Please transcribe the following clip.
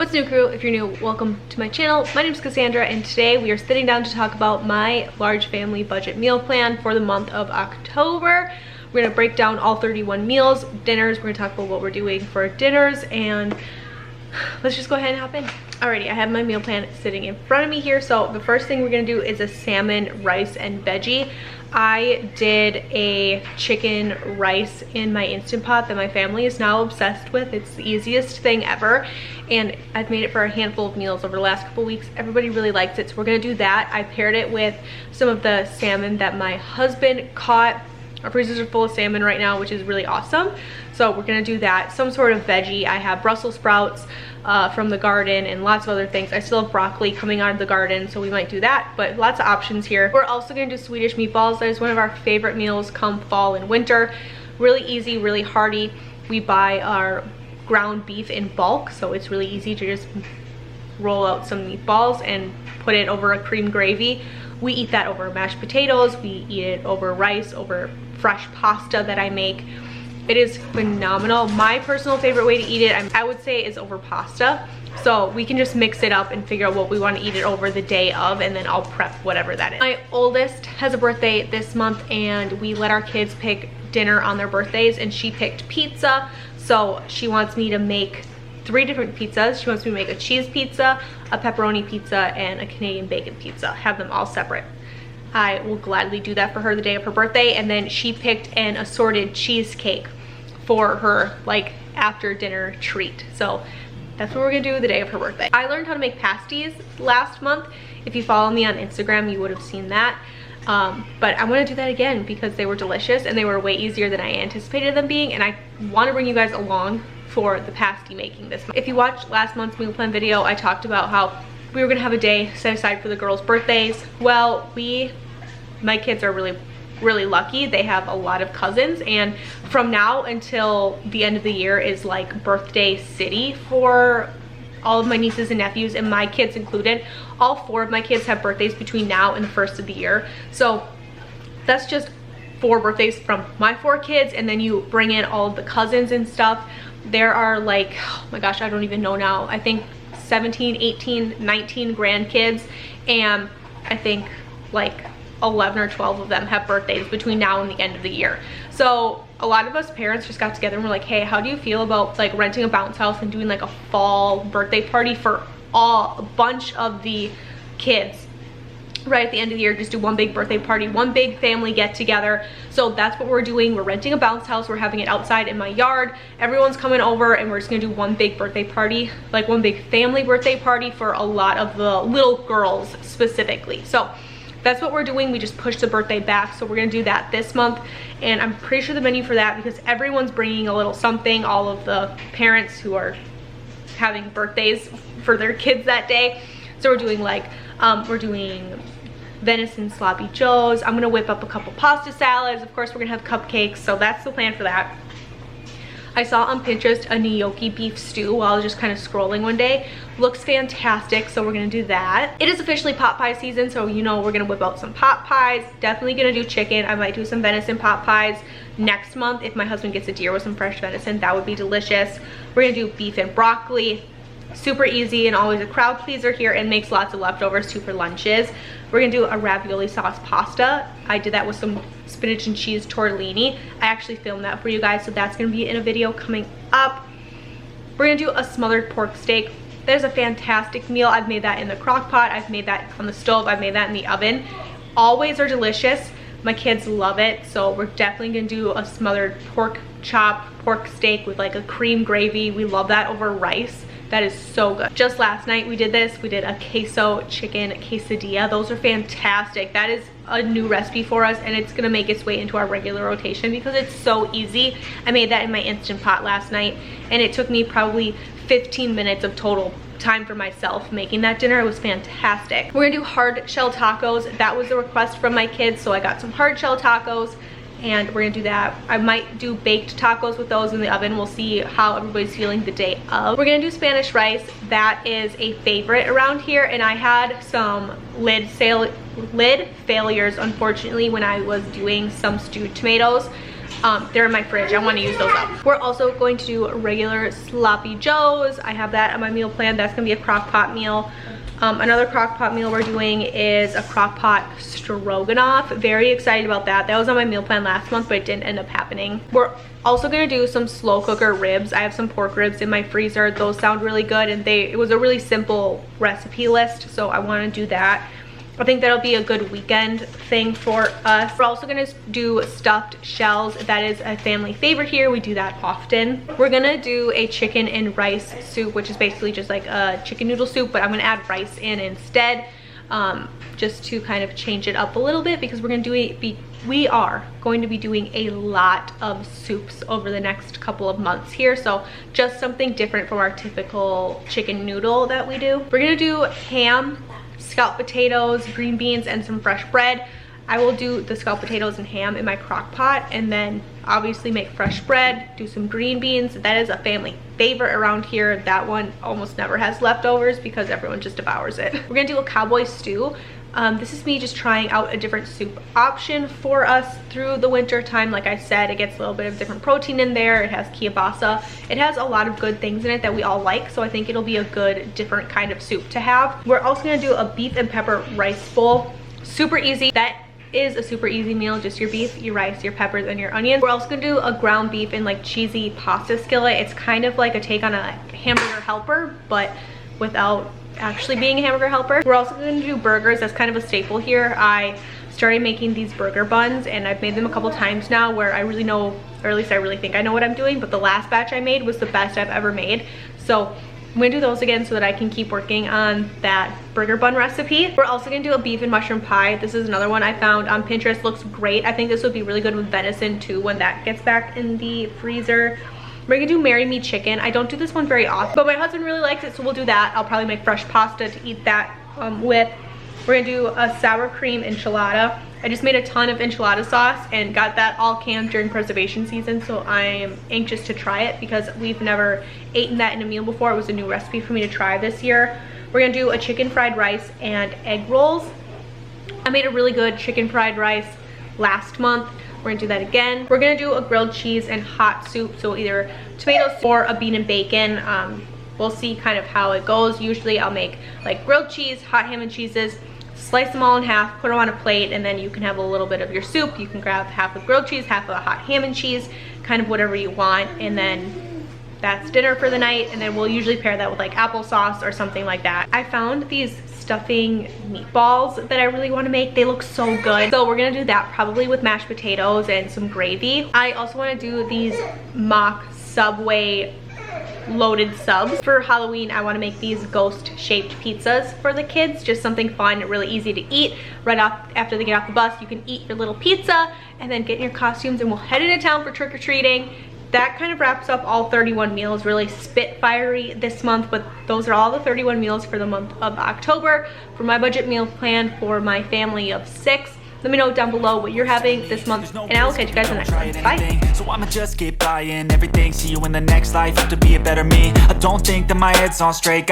What's new, crew? If you're new, welcome to my channel. My name is Cassandra, and today we are sitting down to talk about my large family budget meal plan for the month of October. We're gonna break down all 31 meals, dinners. We're gonna talk about what we're doing for dinners, and let's just go ahead and hop in. Alrighty, I have my meal plan sitting in front of me here. So the first thing we're gonna do is a salmon, rice, and veggie. I did a chicken rice in my Instant Pot that my family is now obsessed with. It's the easiest thing ever, and I've made it for a handful of meals over the last couple weeks. Everybody really likes it, so we're gonna do that. I paired it with some of the salmon that my husband caught. Our freezers are full of salmon right now, which is really awesome. So we're gonna do that. Some sort of veggie. I have Brussels sprouts from the garden and lots of other things. I still have broccoli coming out of the garden, so we might do that, but lots of options here. We're also gonna do Swedish meatballs. That is one of our favorite meals come fall and winter. Really easy, really hearty. We buy our ground beef in bulk, so it's really easy to just roll out some meatballs and put it over a cream gravy. We eat that over mashed potatoes. We eat it over rice, over fresh pasta that I make. It is phenomenal. My personal favorite way to eat it, I would say, is over pasta. So we can just mix it up and figure out what we want to eat it over the day of, and then I'll prep whatever that is. My oldest has a birthday this month, and we let our kids pick dinner on their birthdays, and she picked pizza. So she wants me to make 3 different pizzas. She wants me to make a cheese pizza, a pepperoni pizza, and a Canadian bacon pizza. Have them all separate. I will gladly do that for her the day of her birthday. And then she picked an assorted cheesecake for her, like, after dinner treat. So that's what we're gonna do the day of her birthday. I learned how to make pasties last month. If you follow me on Instagram, you would have seen that. But I want to do that again because they were delicious and they were way easier than I anticipated them being, and I want to bring you guys along for the pasty making this month. If you watched last month's meal plan video, I talked about how we were gonna have a day set aside for the girls' birthdays. Well, my kids are really lucky. They have a lot of cousins, and from now until the end of the year is like birthday city for all of my nieces and nephews, and my kids included. All 4 of my kids have birthdays between now and the 1st of the year. So that's just 4 birthdays from my 4 kids, and then you bring in all of the cousins and stuff. There are, like, oh my gosh, I don't even know now. I think 17, 18, 19 grandkids, and I think like 11 or 12 of them have birthdays between now and the end of the year. So a lot of us parents just got together and we're like, hey, how do you feel about like renting a bounce house and doing like a fall birthday party for a bunch of the kids right at the end of the year? Just do one big birthday party, one big family get together. So that's what we're doing. We're renting a bounce house. We're having it outside in my yard. Everyone's coming over, and we're just gonna do one big birthday party, like one big family birthday party for a lot of the little girls specifically. So that's what we're doing. We just pushed the birthday back, so we're gonna do that this month, and I'm pretty sure the menu for that, because everyone's bringing a little something, all of the parents who are having birthdays for their kids that day. So we're doing like we're doing venison sloppy joes. I'm gonna whip up a couple pasta salads. Of course, we're gonna have cupcakes, so that's the plan for that. I saw on Pinterest a gnocchi beef stew while I was just kind of scrolling one day. Looks fantastic, so we're gonna do that. It is officially pot pie season, so you know we're gonna whip out some pot pies. Definitely gonna do chicken. I might do some venison pot pies next month. If my husband gets a deer with some fresh venison, that would be delicious. We're gonna do beef and broccoli. Super easy and always a crowd pleaser here, and makes lots of leftovers too for lunches. We're gonna do a ravioli sauce pasta. I did that with some spinach and cheese tortellini. I actually filmed that for you guys, so that's gonna be in a video coming up. We're gonna do a smothered pork steak. That is a fantastic meal. I've made that in the crock pot, I've made that on the stove, I've made that in the oven. Always are delicious. My kids love it, so we're definitely gonna do a smothered pork chop, pork steak with like a cream gravy. We love that over rice. That is so good. Just last night we did this. We did a queso chicken quesadilla. Those are fantastic. That is a new recipe for us, and it's gonna make its way into our regular rotation because it's so easy. I made that in my Instant Pot last night, and it took me probably 15 minutes of total time for myself making that dinner. It was fantastic. We're gonna do hard shell tacos. That was a request from my kids, so I got some hard shell tacos, and we're gonna do that. I might do baked tacos with those in the oven. We'll see how everybody's feeling the day of. We're gonna do Spanish rice. That is a favorite around here, and I had some lid failures, unfortunately, when I was doing some stewed tomatoes. they're in my fridge. I want to use those up. We're also going to do regular sloppy joes. I have that on my meal plan. That's gonna be a crock pot meal. Another crock pot meal we're doing is a crock pot stroganoff. Very excited about that. That was on my meal plan last month, but it didn't end up happening. We're also gonna do some slow cooker ribs. I have some pork ribs in my freezer. Those sound really good, and it was a really simple recipe list, so I wanna do that. I think that'll be a good weekend thing for us. We're also gonna do stuffed shells. That is a family favorite here. We do that often. We're gonna do a chicken and rice soup, which is basically just like a chicken noodle soup, but I'm gonna add rice in instead, just to kind of change it up a little bit, because we are going to be doing a lot of soups over the next couple of months here. So just something different from our typical chicken noodle that we do. We're gonna do ham, scalloped potatoes, green beans, and some fresh bread. I will do the scalloped potatoes and ham in my crock pot, and then obviously make fresh bread, do some green beans. That is a family favorite around here. That one almost never has leftovers because everyone just devours it. We're gonna do a cowboy stew. This is me just trying out a different soup option for us through the winter time. Like I said, it gets a little bit of different protein in there. It has kielbasa. It has a lot of good things in it that we all like, so I think it'll be a good different kind of soup to have. We're also gonna do a beef and pepper rice bowl. Super easy. That is a super easy meal, just your beef, your rice, your peppers, and your onions. We're also gonna do a ground beef and like cheesy pasta skillet. It's kind of like a take on a hamburger helper, but without actually being a hamburger helper. We're also going to do burgers. That's kind of a staple here. I started making these burger buns, and I've made them a couple times now where I really know, or at least I really think I know what I'm doing, but the last batch I made was the best I've ever made. So I'm gonna do those again so that I can keep working on that burger bun recipe. We're also gonna do a beef and mushroom pie. This is another one I found on Pinterest. Looks great. I think this would be really good with venison too when that gets back in the freezer. We're gonna do Marry Me Chicken. I don't do this one very often, but my husband really likes it, so we'll do that. I'll probably make fresh pasta to eat that with. We're gonna do a sour cream enchilada. I just made a ton of enchilada sauce and got that all canned during preservation season, so I am anxious to try it because we've never eaten that in a meal before. It was a new recipe for me to try this year. We're gonna do a chicken fried rice and egg rolls. I made a really good chicken fried rice last month. We're gonna do that again. We're gonna do a grilled cheese and hot soup, so either tomatoes or a bean and bacon. We'll see kind of how it goes. Usually I'll make like grilled cheese, hot ham and cheeses, slice them all in half, put them on a plate, and then you can have a little bit of your soup. You can grab half of grilled cheese, half of hot ham and cheese, kind of whatever you want, and then that's dinner for the night. And then we'll usually pair that with like applesauce or something like that. I found these stuffing meatballs that I really want to make. They look so good. So we're gonna do that probably with mashed potatoes and some gravy. I also want to do these mock Subway loaded subs. For Halloween, I want to make these ghost shaped pizzas for the kids. Just something fun, really easy to eat. Right after they get off the bus, you can eat your little pizza and then get in your costumes, and we'll head into town for trick-or-treating. That kind of wraps up all 31 meals. Really spit-fiery this month, but those are all the 31 meals for the month of October for my budget meal plan for my family of 6. Let me know down below what you're having this month, and I will catch you guys in the next one. Bye. So I'ma just keep buying everything. See you in the next life. Have to be a better me. I don't think that my head's on straight.